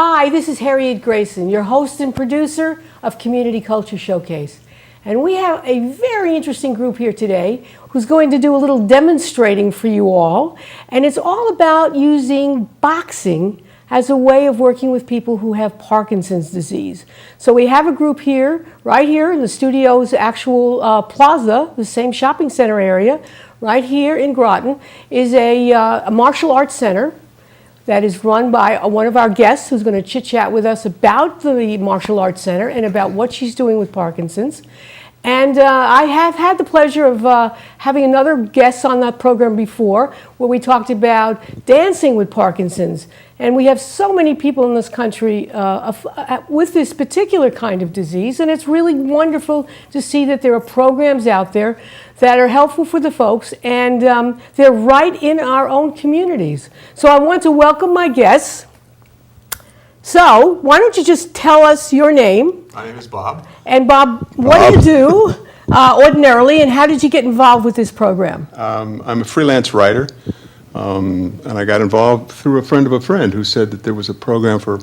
Hi, this is Harriet Grayson, your host and producer of Community Culture Showcase. And we have a very interesting group here today who's going to do a little demonstrating for you all. And it's all about using boxing as a way of working with people who have Parkinson's disease. So we have a group here, right here in the studio's actual plaza, the same shopping center area, right here in Groton, is a martial arts center that is run by one of our guests who's going to chit-chat with us about the Martial Arts Center and about what she's doing with Parkinson's. And I have had the pleasure of having another guest on that program before where we talked about dancing with Parkinson's. And we have so many people in this country with this particular kind of disease, and it's really wonderful to see that there are programs out there that are helpful for the folks, and they're right in our own communities. So I want to welcome my guests. So why don't you just tell us your name? My name is Bob. And Bob, what do you do ordinarily, and how did you get involved with this program? I'm a freelance writer, and I got involved through a friend of a friend who said that there was a program for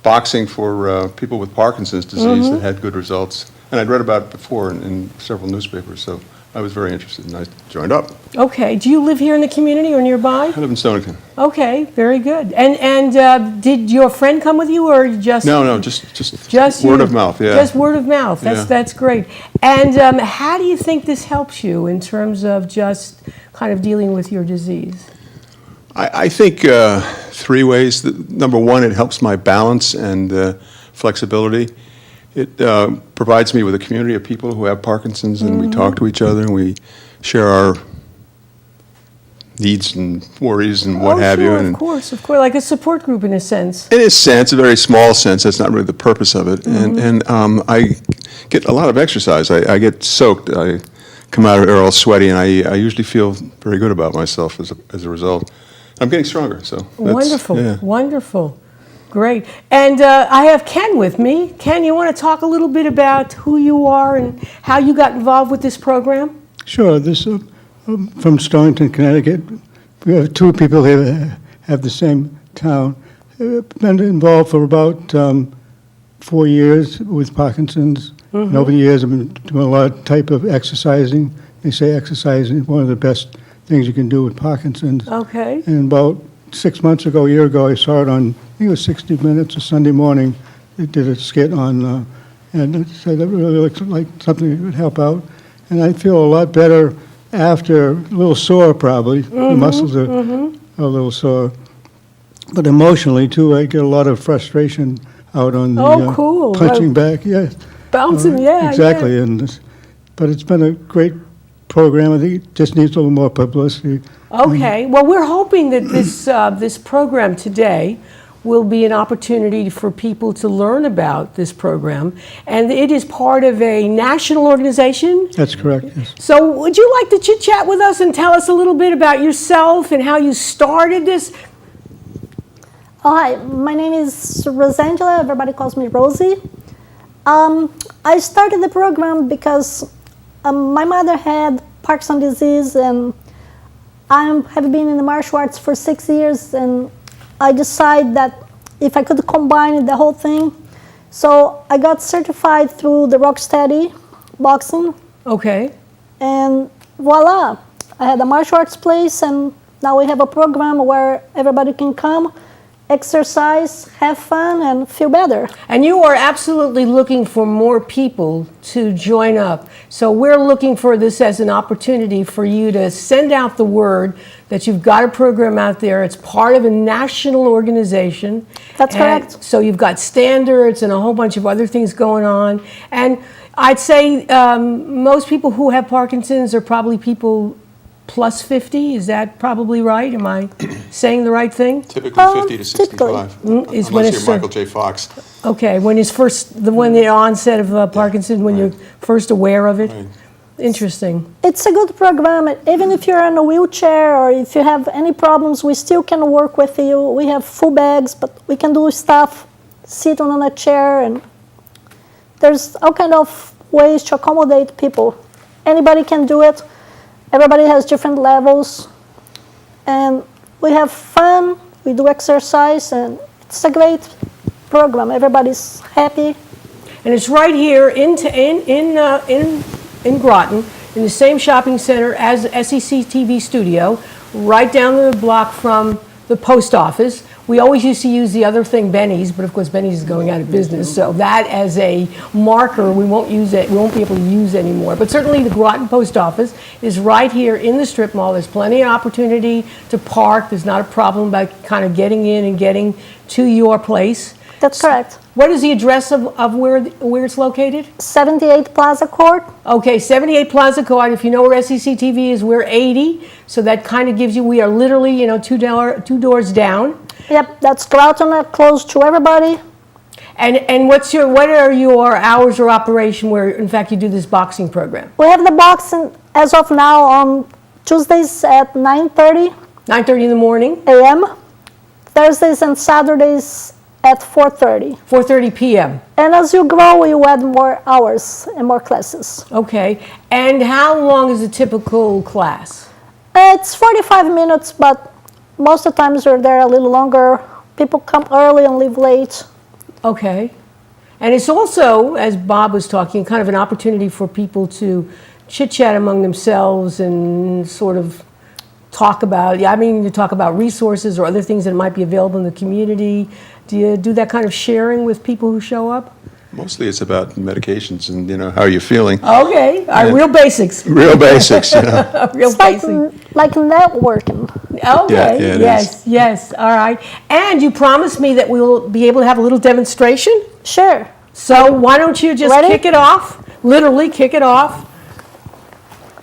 boxing for people with Parkinson's disease that had good results. And I'd read about it before in several newspapers, so I was very interested, and I joined up. Okay. Do you live here in the community or nearby? I live in Stonington. Okay, very good. And did your friend come with you, or just No, just word of mouth. Yeah, just word of mouth. That's great. And how do you think this helps you in terms of just kind of dealing with your disease? I think three ways. Number one, it helps my balance and flexibility. It provides me with a community of people who have Parkinson's, and we talk to each other, and we share our needs and worries and what have you. And of course, like a support group in a sense. In a sense, a very small sense. That's not really the purpose of it. And I get a lot of exercise. I get soaked. I come out of there all sweaty, and I usually feel very good about myself as a result. I'm getting stronger, so that's, wonderful, yeah. Wonderful. Great. And I have Ken with me. Ken, you want to talk a little bit about who you are and how you got involved with this program? Sure. This from Stonington, Connecticut. We have two people here have the same town. Been involved for about 4 years with Parkinson's. And over the years, I've been doing a lot of type of exercising. They say exercising is one of the best things you can do with Parkinson's. Okay. And about 6 months ago, a year ago, I saw it on, I think it was 60 Minutes, a Sunday morning. They did a skit on, and it said that really looks like something that would help out. And I feel a lot better after, a little sore probably. The muscles are a little sore. But emotionally, too, I get a lot of frustration out on the cool. punching back. Yeah. Bouncing, Exactly. Yeah. And but it's been a great program. I think it just needs a little more publicity. Okay. Well, we're hoping that this program today will be an opportunity for people to learn about this program. And it is part of a national organization. That's correct, yes. So would you like to chit-chat with us and tell us a little bit about yourself and how you started this? Hi, my name is Rosangela. Everybody calls me Rosie. I started the program because my mother had Parkinson's disease, and I have been in the martial arts for 6 years, and I decided that if I could combine the whole thing. So I got certified through the Rocksteady boxing. Okay. And voila, I had a martial arts place, and now we have a program where everybody can come, exercise, have fun, and feel better. And you are absolutely looking for more people to join up. So we're looking for this as an opportunity for you to send out the word that you've got a program out there. It's part of a national organization. That's correct. So you've got standards and a whole bunch of other things going on. And I'd say most people who have Parkinson's are probably people plus 50, is that probably right? Am I saying the right thing? Typically 50 to 65. Is when Unless it's you're Michael J. Fox. Okay, when it's the onset of Parkinson's, when you're first aware of it. Right. Interesting. It's a good program. Even if you're in a wheelchair or if you have any problems, we still can work with you. We have full bags, but we can do stuff, sit on a chair, and there's all kind of ways to accommodate people. Anybody can do it. Everybody has different levels, and we have fun, we do exercise, and it's a great program. Everybody's happy. And it's right here in Groton, in the same shopping center as the SEC TV studio, right down the block from the post office. We always used to use the other thing, Benny's, but of course Benny's is going out of business, so that as a marker we won't use it. We won't be able to use anymore. But certainly the Groton Post Office is right here in the strip mall. There's plenty of opportunity to park. There's not a problem about kind of getting in and getting to your place. That's correct. What is the address of where it's located? 78 Plaza Court. Okay, 78 Plaza Court. If you know where SEC TV is, we're 80. So that kind of gives you, we are literally, you know, two doors down. Yep, that's Groton, close to everybody. And what are your hours of operation where, in fact, you do this boxing program? We have the boxing as of now on Tuesdays at 9:30 9:30 in the morning, a.m., Thursdays and Saturdays at 4:30. 4:30 p.m. And as you grow, you add more hours and more classes. Okay. And how long is a typical class? It's 45 minutes, but most of the times you're there a little longer. People come early and leave late. Okay. And it's also, as Bob was talking, kind of an opportunity for people to chit-chat among themselves and sort of talk about, you talk about resources or other things that might be available in the community. Do you do that kind of sharing with people who show up? Mostly it's about medications and, you know, how you're feeling. Okay. All right, real basics. Real basics, you know. Real It's like, basics. like networking. Okay, Yeah, it yes, all right. And you promised me that we will be able to have a little demonstration. Sure. So why don't you just Ready? kick it off? Literally kick it off.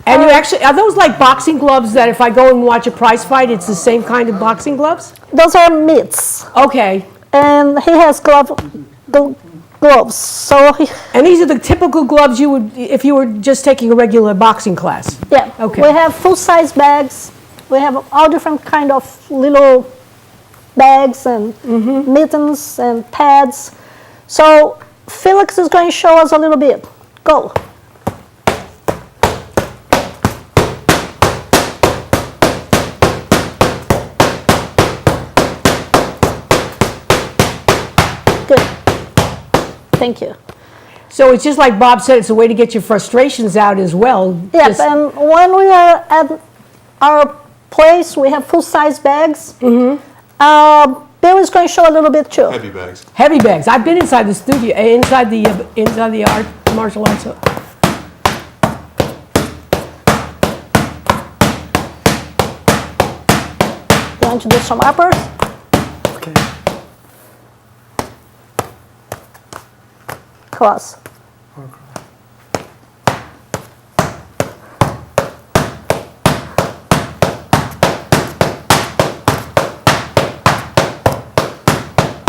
And you actually, are those like boxing gloves that if I go and watch a prize fight, it's the same kind of boxing gloves? Those are mitts. Okay. And he has gloves. So he, And these are the typical gloves you would, if you were just taking a regular boxing class? yeah. Okay. We have full-size bags. We have all different kind of little bags and mittens and pads. So Felix is going to show us a little bit. Go. Good. Thank you. So it's just like Bob said, it's a way to get your frustrations out as well. Yes, Just- and when we are at our place, we have full-size bags. Bill is going to show a little bit too. Heavy bags. Heavy bags. I've been inside the studio, inside the martial arts. You want to do some uppers? Okay. Cross.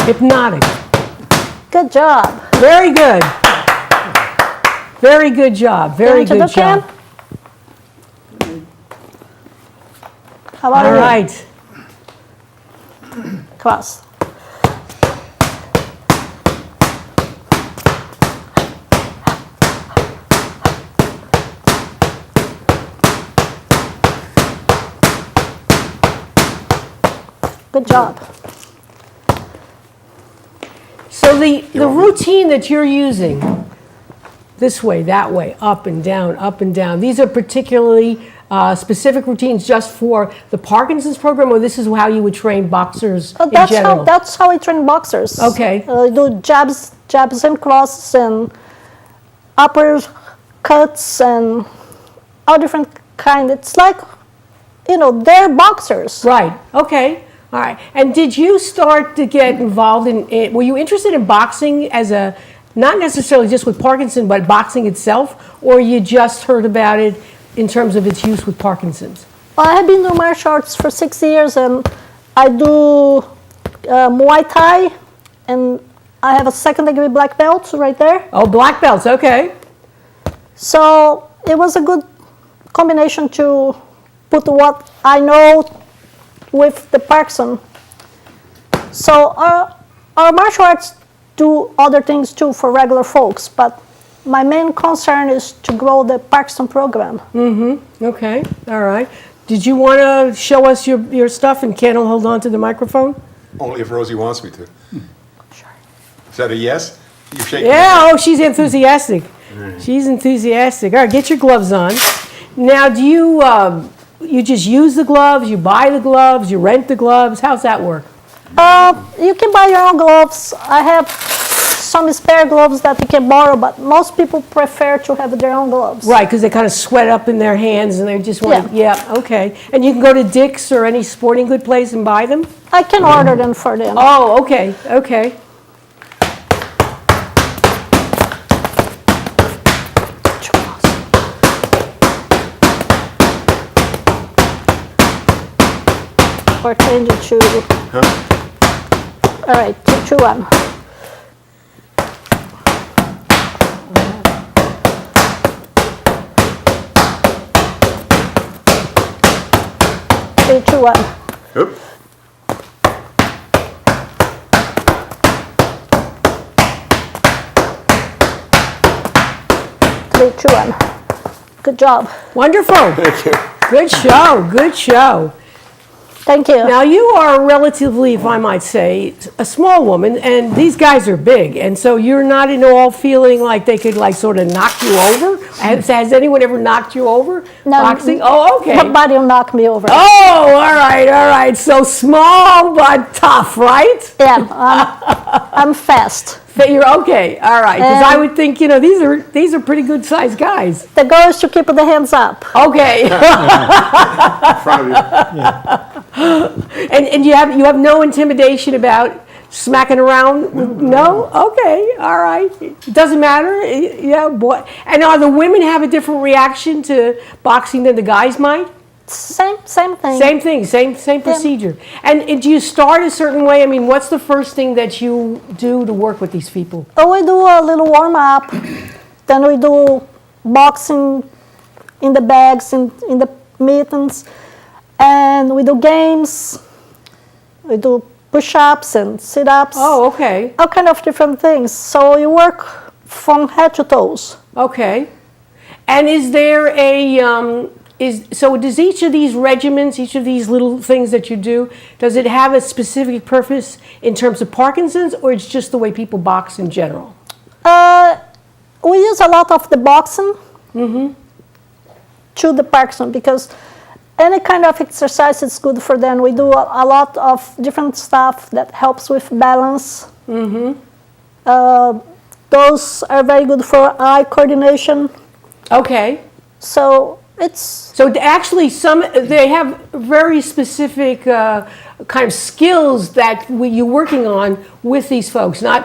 Hypnotic. Good job. Very good. Very good job. Very Down to good the can. job. How about All you? right. Cross. Good job. So the routine that you're using, this way, that way, up and down, these are particularly specific routines just for the Parkinson's program, or this is how you would train boxers in general? That's how I train boxers. Okay. I do jabs and crosses and upper cuts and all different kind. It's like, they're boxers. Right, okay, all right. And did you start to get involved in, were you interested in boxing as a, not necessarily just with Parkinson, but boxing itself, or you just heard about it in terms of its use with Parkinson's? Well, I have been doing martial arts for 6 years, and I do Muay Thai, and I have a second-degree black belt right there. Oh, black belts, okay. So it was a good combination to put what I know with the Parkinson. So our martial arts do other things too for regular folks, but my main concern is to grow the Parkinson program. Okay, all right. Did you want to show us your stuff, and Ken will hold on to the microphone? Only if Rosie wants me to. Sure. Is that a yes? You're shaking. Yeah, oh, she's enthusiastic. She's enthusiastic. All right, get your gloves on. Now, do you, you just use the gloves, you buy the gloves, you rent the gloves? How's that work? You can buy your own gloves. I have some spare gloves that you can borrow, but most people prefer to have their own gloves. Right, because they kind of sweat up in their hands and they just want yeah, okay. And you can go to Dick's or any sporting good place and buy them? I can order them for them. Oh, okay, okay. Or change it to... All right, 2, 1. Three, two, one. Oop. Three, two, one. Good job. Wonderful. Thank you. Good show, good show. Thank you. Now, you are relatively, if I might say, a small woman, and these guys are big, and so you're not at all feeling like they could, like, sort of knock you over? Has anyone ever knocked you over? No, Boxing? Oh, okay. Nobody will knock me over. Oh, all right. So small but tough, right? Yeah, I'm fast. But you're okay, all right. Because I would think, you know, these are pretty good sized guys. The goal is to keep the hands up. Okay. In front of you. And you have no intimidation about smacking around? No? Okay, all right. It doesn't matter. Yeah, boy. And are the women have a different reaction to boxing than the guys might? Same thing. Same thing, same procedure. And do you start a certain way? I mean, what's the first thing that you do to work with these people? Oh, we do a little warm up. Then we do boxing in the bags, in the mittens. And we do games. We do push-ups and sit-ups. Oh, okay. All kind of different things. So you work from head to toes. Okay. And is there a... So does each of these regimens, each of these little things that you do, does it have a specific purpose in terms of Parkinson's, or it's just the way people box in general? We use a lot of the boxing to the Parkinson because any kind of exercise is good for them. We do a lot of different stuff that helps with balance. Those are very good for eye coordination. Okay. So it's... So actually, they have very specific kind of skills that you're working on with these folks. I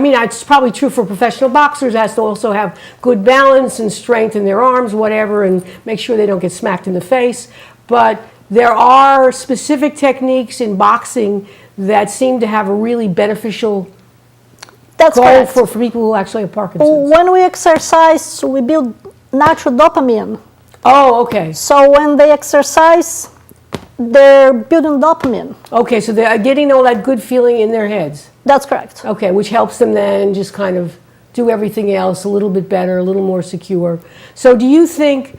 mean, it's probably true for professional boxers. Has to also have good balance and strength in their arms, whatever, and make sure they don't get smacked in the face. But there are specific techniques in boxing that seem to have a really beneficial That's goal correct. for people who actually have Parkinson's. When we exercise, we build natural dopamine. Oh, okay. So when they exercise, they're building dopamine. Okay, so they're getting all that good feeling in their heads. That's correct. Okay, which helps them then just kind of do everything else a little bit better, a little more secure. So do you think,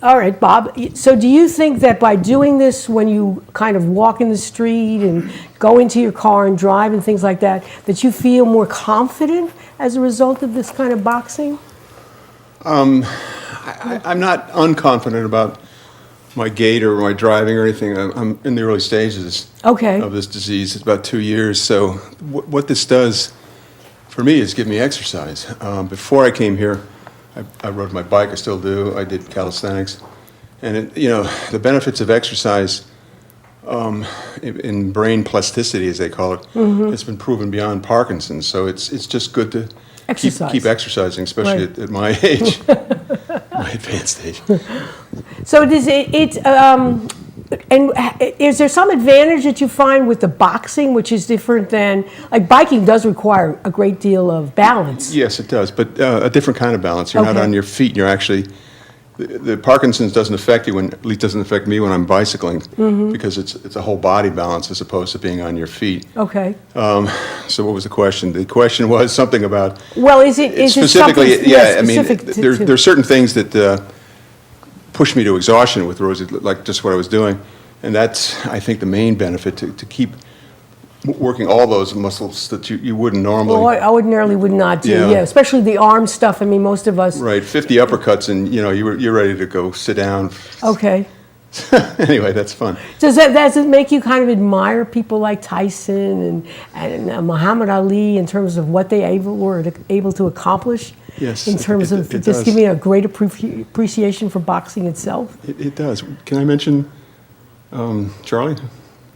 all right, Bob, so do you think that by doing this when you kind of walk in the street and go into your car and drive and things like that, that you feel more confident as a result of this kind of boxing? I'm not unconfident about my gait or my driving or anything. I'm in the early stages of this disease. It's about 2 years. So what this does for me is give me exercise. Before I came here, I rode my bike. I still do. I did calisthenics. And, the benefits of exercise in brain plasticity, as they call it, has been proven beyond Parkinson's. So it's just good to keep exercising, especially at my age, my advanced age. So does and is there some advantage that you find with the boxing, which is different than, like biking does require a great deal of balance? Yes, it does, but a different kind of balance. You're not on your feet. You're actually, the Parkinson's doesn't affect you, at least doesn't affect me when I'm bicycling, because it's a whole body balance as opposed to being on your feet. Okay. So what was the question? The question was something about... Well, is it specifically, something, yeah, I mean, specific there are certain things that push me to exhaustion with Rosie, like just what I was doing, and that's, I think, the main benefit, to keep working all those muscles that you wouldn't normally. Well, I ordinarily would not do, Yeah. yeah, especially the arm stuff. I mean, most of us. Right, 50 uppercuts and, you're ready to go sit down. Okay. Anyway, that's fun. Does it make you kind of admire people like Tyson and Muhammad Ali in terms of what they were able to accomplish? Yes, In terms of it just does. giving a great appreciation for boxing itself? It does. Can I mention Charlie?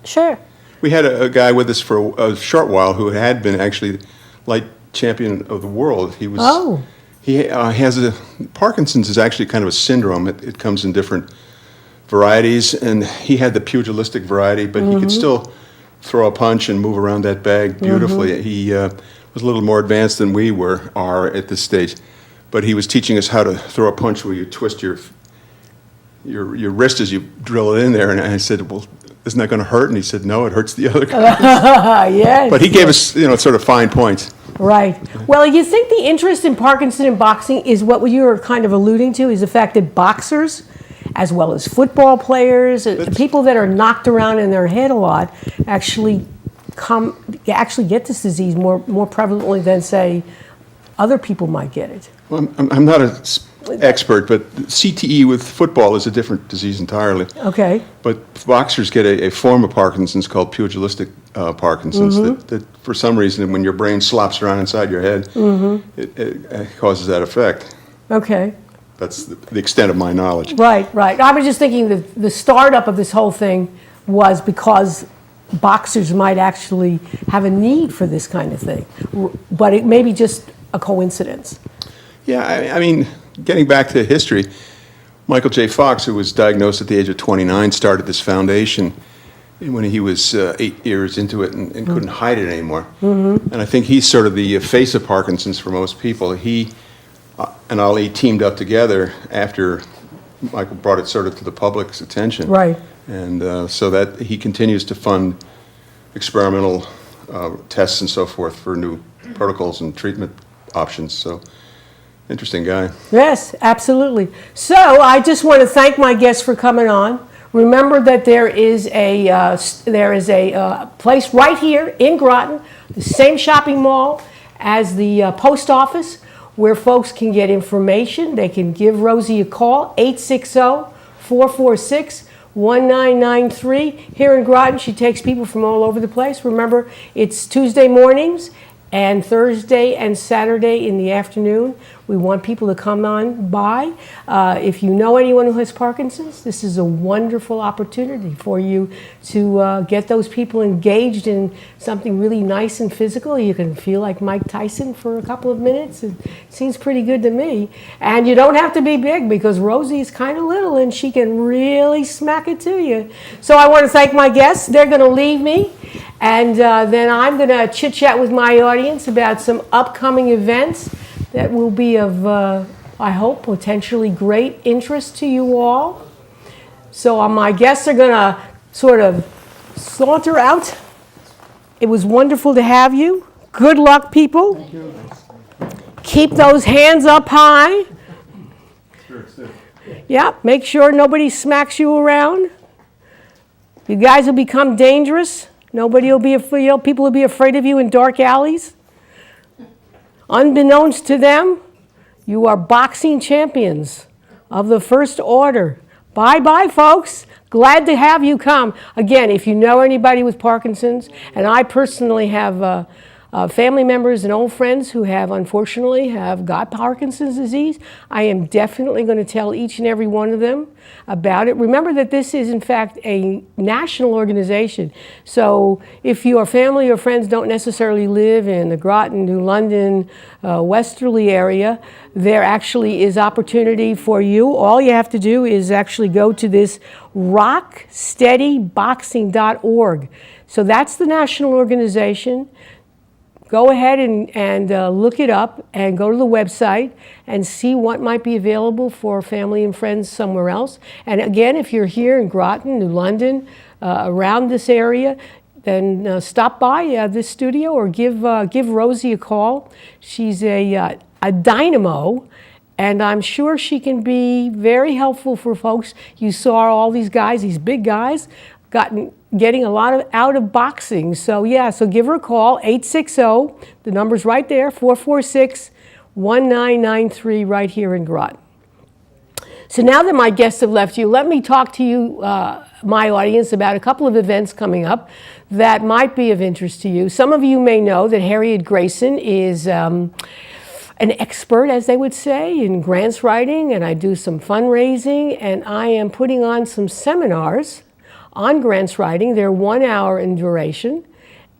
Sure. We had a guy with us for a short while who had been actually light champion of the world. He was. Oh. He has Parkinson's is actually kind of a syndrome. It comes in different varieties, and he had the pugilistic variety, but he could still throw a punch and move around that bag beautifully. He was a little more advanced than we are at this stage, but he was teaching us how to throw a punch where you twist your wrist as you drill it in there. And I said, well, isn't that going to hurt? And he said, no, it hurts the other guy. Yes. But he gave us, sort of fine points. Right. Well, you think the interest in Parkinson and boxing is what you were kind of alluding to, is the fact that boxers, as well as football players, people that are knocked around in their head a lot, actually get this disease more prevalently than, say, other people might get it. Well, I'm not an expert, but CTE with football is a different disease entirely. Okay. But boxers get a form of Parkinson's called pugilistic Parkinson's that for some reason, when your brain slops around inside your head, it causes that effect. Okay. That's the extent of my knowledge. Right. I was just thinking that the startup of this whole thing was because boxers might actually have a need for this kind of thing, but it may be just a coincidence. Yeah, I mean, getting back to history, Michael J. Fox, who was diagnosed at the age of 29, started this foundation when he was 8 years into it and couldn't hide it anymore. And I think he's sort of the face of Parkinson's for most people. He and Ali teamed up together after Michael brought it sort of to the public's attention. Right. And so that he continues to fund experimental tests and so forth for new protocols and treatment options. So, interesting guy. Yes, absolutely. So I just want to thank my guests for coming on. Remember that there is a place right here in Groton, the same shopping mall as the post office, where folks can get information. They can give Rosie a call, 860-446-1993. Here in Groton, she takes people from all over the place. Remember, it's Tuesday mornings and Thursday and Saturday in the afternoon. We want people to come on by. If you know anyone who has Parkinson's, this is a wonderful opportunity for you to get those people engaged in something really nice and physical. You can feel like Mike Tyson for a couple of minutes. It seems pretty good to me. And you don't have to be big, because Rosie's kind of little and she can really smack it to you. So I want to thank my guests. They're going to leave me, and then I'm going to chit-chat with my audience about some upcoming events that will be of, I hope, potentially great interest to you all. So my guests are going to sort of saunter out. It was wonderful to have you. Good luck, people. Thank you. Keep those hands up high. Yeah, make sure nobody smacks you around. You guys will become dangerous. Nobody will be afraid. People will be afraid of you in dark alleys. Unbeknownst to them, you are boxing champions of the first order. Bye-bye, folks. Glad to have you come. Again, if you know anybody with Parkinson's, and I personally have family members and old friends who unfortunately have got Parkinson's disease, I am definitely going to tell each and every one of them about it. Remember that this is, in fact, a national organization. So if your family or friends don't necessarily live in the Groton, New London, Westerly area, there actually is opportunity for you. All you have to do is actually go to this rocksteadyboxing.org. So that's the national organization. Go ahead and look it up and go to the website and see what might be available for family and friends somewhere else. And again, if you're here in Groton, New London, around this area, then stop by this studio or give Rosie a call. She's a dynamo, and I'm sure she can be very helpful for folks. You saw all these guys, these big guys. getting a lot out of boxing. So yeah, so give her a call, 860, the number's right there, 446-1993 right here in Groton. So now that my guests have left you, let me talk to you, my audience, about a couple of events coming up that might be of interest to you. Some of you may know that Harriet Grayson is an expert, as they would say, in grants writing, and I do some fundraising, and I am putting on some seminars on grants writing. They're 1 hour in duration,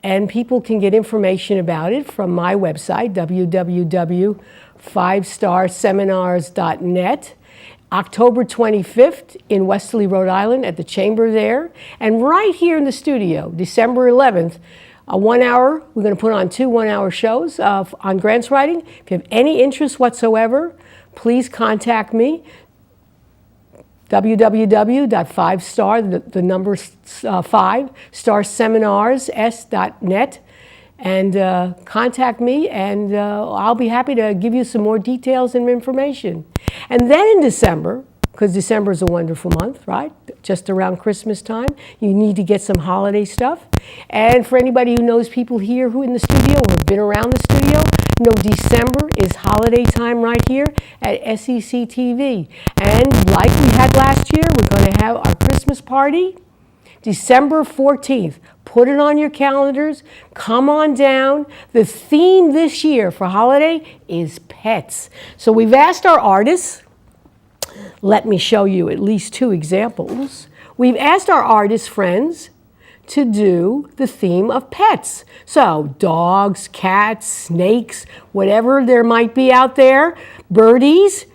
and people can get information about it from my website, www.5starseminars.net. October 25th in Westerly, Rhode Island at the Chamber there. And right here in the studio, December 11th, a 1 hour, we're going to put on 2 1-hour shows on grants writing. If you have any interest whatsoever, please contact me. www.5star, the number 5, starseminars.net. And contact me, and I'll be happy to give you some more details and information. And then in December, because December is a wonderful month, right? Just around Christmas time, you need to get some holiday stuff. And for anybody who knows people here who in the studio or have been around the studio, know December is holiday time right here at SEC TV. And like we had last year, we're going to have our Christmas party December 14th. Put it on your calendars. Come on down. The theme this year for holiday is pets. So we've asked our artists, let me show you at least 2 examples. We've asked our artist friends to do the theme of pets. So dogs, cats, snakes, whatever there might be out there, birdies.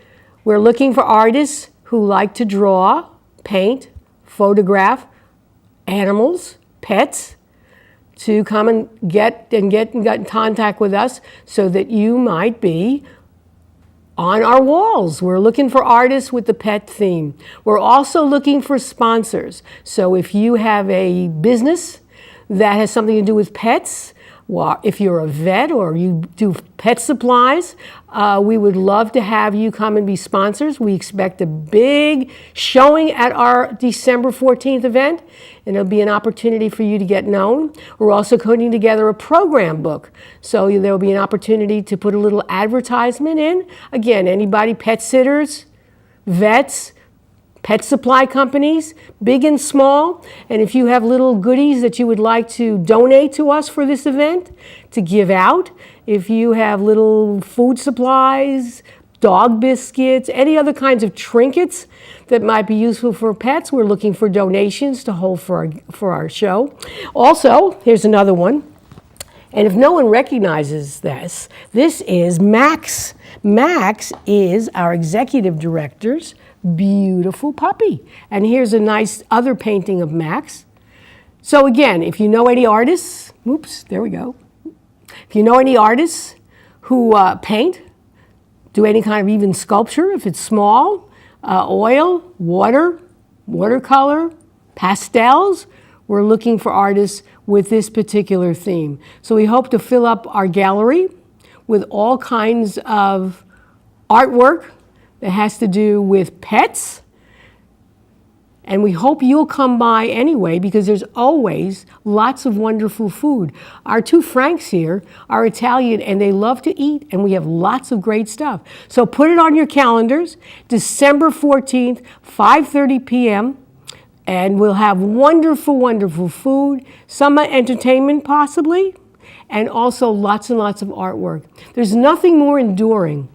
We're looking for artists who like to draw, paint, photograph animals, pets, to come and get in contact with us so that you might be on our walls. We're looking for artists with the pet theme. We're also looking for sponsors. So if you have a business that has something to do with pets, well, if you're a vet or you do pet supplies, we would love to have you come and be sponsors. We expect a big showing at our December 14th event, and it'll be an opportunity for you to get known. We're also putting together a program book, so there'll be an opportunity to put a little advertisement in. Again, anybody, pet sitters, vets, pet supply companies, big and small, and if you have little goodies that you would like to donate to us for this event, to give out, if you have little food supplies, dog biscuits, any other kinds of trinkets that might be useful for pets, we're looking for donations to hold for our show. Also, here's another one. And if no one recognizes this, this is Max. Max is our executive director's beautiful puppy. And here's a nice other painting of Max. So again, if you know any artists, oops, there we go. If you know any artists who paint, do any kind of even sculpture, if it's small, oil, water, watercolor, pastels, we're looking for artists with this particular theme. So we hope to fill up our gallery with all kinds of artwork that has to do with pets. And we hope you'll come by anyway, because there's always lots of wonderful food. Our 2 Franks here are Italian, and they love to eat, and we have lots of great stuff. So put it on your calendars, December 14th, 5:30 p.m., and we'll have wonderful, wonderful food, some entertainment possibly, and also lots and lots of artwork. There's nothing more enduring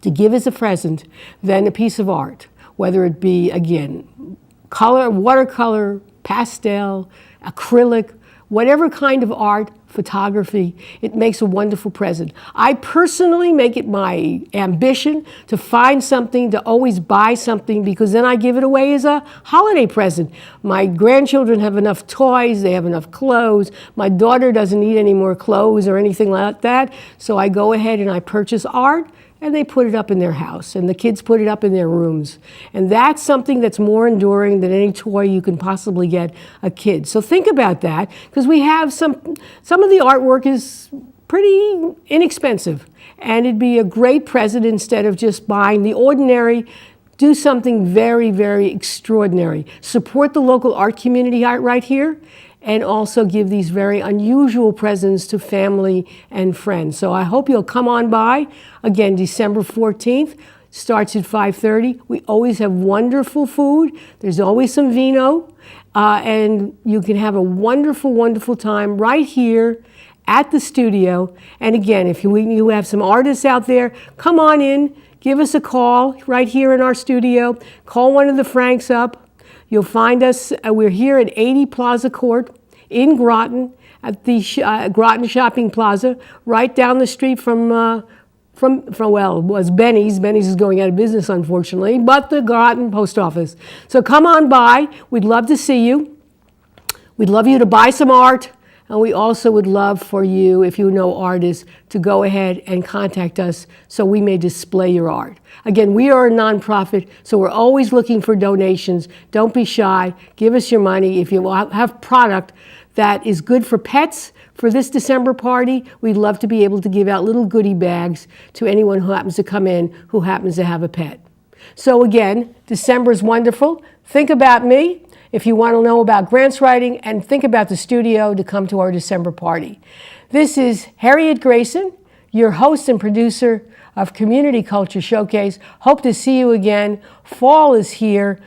to give as a present than a piece of art, whether it be, again, color, watercolor, pastel, acrylic, whatever kind of art, photography, it makes a wonderful present. I personally make it my ambition to find something, to always buy something, because then I give it away as a holiday present. My grandchildren have enough toys, they have enough clothes. My daughter doesn't need any more clothes or anything like that, so I go ahead and I purchase art, and they put it up in their house, and the kids put it up in their rooms. And that's something that's more enduring than any toy you can possibly get a kid. So think about that, because we have some of the artwork is pretty inexpensive, and it'd be a great present instead of just buying the ordinary do something very, very extraordinary. Support the local art community right here, and also give these very unusual presents to family and friends. So I hope you'll come on by. Again, December 14th, starts at 5:30. We always have wonderful food. There's always some vino, and you can have a wonderful, wonderful time right here at the studio. And again, if you have some artists out there, come on in, give us a call right here in our studio. Call one of the Franks up. You'll find us, we're here at 80 Plaza Court in Groton, at the Groton Shopping Plaza, right down the street from well, it was Benny's. Benny's is going out of business, unfortunately, but the Groton Post Office. So come on by. We'd love to see you. We'd love you to buy some art. And we also would love for you, if you know artists, to go ahead and contact us so we may display your art. Again, we are a nonprofit, so we're always looking for donations. Don't be shy. Give us your money. If you have product that is good for pets for this December party, we'd love to be able to give out little goodie bags to anyone who happens to come in who happens to have a pet. So again, December is wonderful. Think about me if you want to know about grants writing, and think about the studio to come to our December party. This is Harriet Grayson, your host and producer of Community Culture Showcase. Hope to see you again. Fall is here,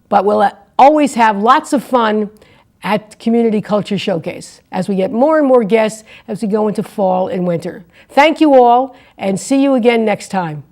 but we'll always have lots of fun at Community Culture Showcase as we get more and more guests as we go into fall and winter. Thank you all, and see you again next time.